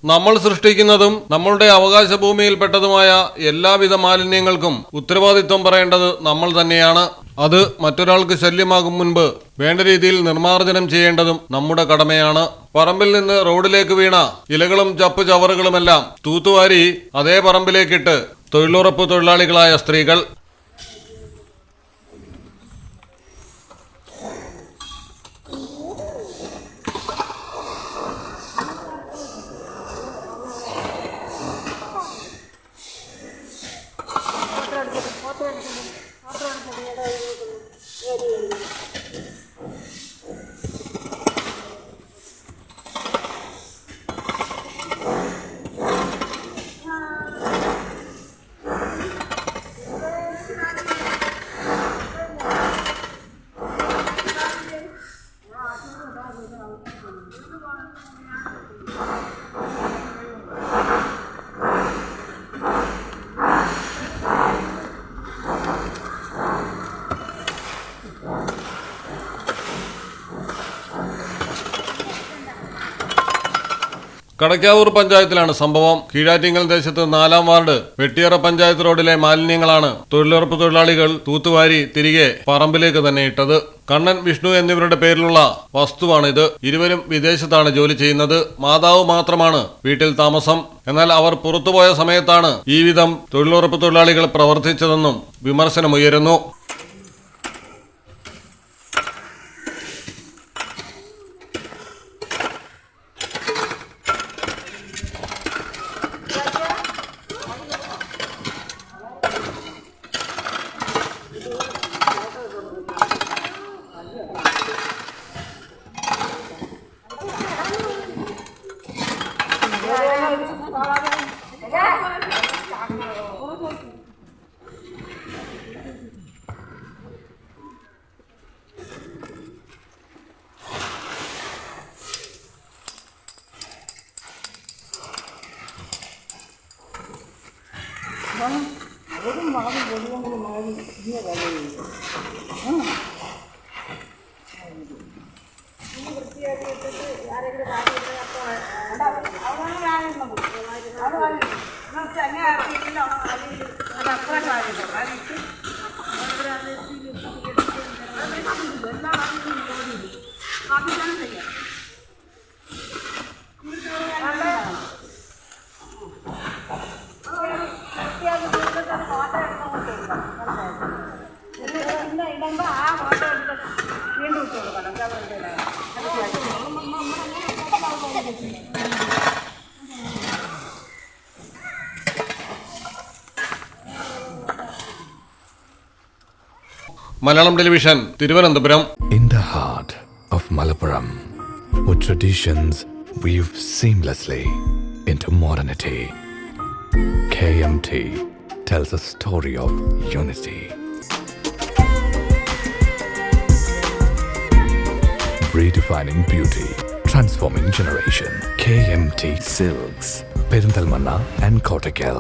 നമ്മൾ സൃഷ്ടിക്കുന്നതും നമ്മളുടെ അവകാശ ഭൂമിയിൽപ്പെട്ടതുമായ എല്ലാവിധ മാലിന്യങ്ങൾക്കും ഉത്തരവാദിത്വം പറയേണ്ടത് നമ്മൾ തന്നെയാണ്. അത് മറ്റൊരാൾക്ക് ശല്യമാകും മുൻപ് വേണ്ട രീതിയിൽ നിർമ്മാർജ്ജനം ചെയ്യേണ്ടതും നമ്മുടെ കടമയാണ്. പറമ്പിൽ നിന്ന് റോഡിലേക്ക് വീണ ഇലകളും ചപ്പ് ചവറുകളുമെല്ലാം തൂത്തുവാരി അതേ പറമ്പിലേക്കിട്ട് തൊഴിലുറപ്പ് തൊഴിലാളികളായ സ്ത്രീകൾ. കടക്കാവൂർ പഞ്ചായത്തിലാണ് സംഭവം. കീഴാറ്റിങ്ങൽ ദേശത്ത് 4-ാം വാർഡ് വെട്ടിയറ പഞ്ചായത്ത് റോഡിലെ മാലിന്യങ്ങളാണ് തൊഴിലുറപ്പ് തൊഴിലാളികൾ തൂത്തുവാരി തിരികെ പറമ്പിലേക്ക് തന്നെ ഇട്ടത്. കണ്ണൻ, വിഷ്ണു എന്നിവരുടെ പേരിലുള്ള വസ്തുവാണിത്. ഇരുവരും വിദേശത്താണ് ജോലി ചെയ്യുന്നത്. മാതാവ് മാത്രമാണ് വീട്ടിൽ താമസം. എന്നാൽ അവർ പുറത്തുപോയ സമയത്താണ് ഈ വിധം തൊഴിലുറപ്പ് തൊഴിലാളികൾ പ്രവർത്തിച്ചതെന്നും വിമർശനമുയരുന്നു. Malayalam television, Thiruvananthapuram. In the heart of Malappuram, with traditions weave seamlessly into modernity, KMT tells a story of unity. Redefining beauty, transforming generation. KMT Silks, Perinthalmanna and Kottakkal.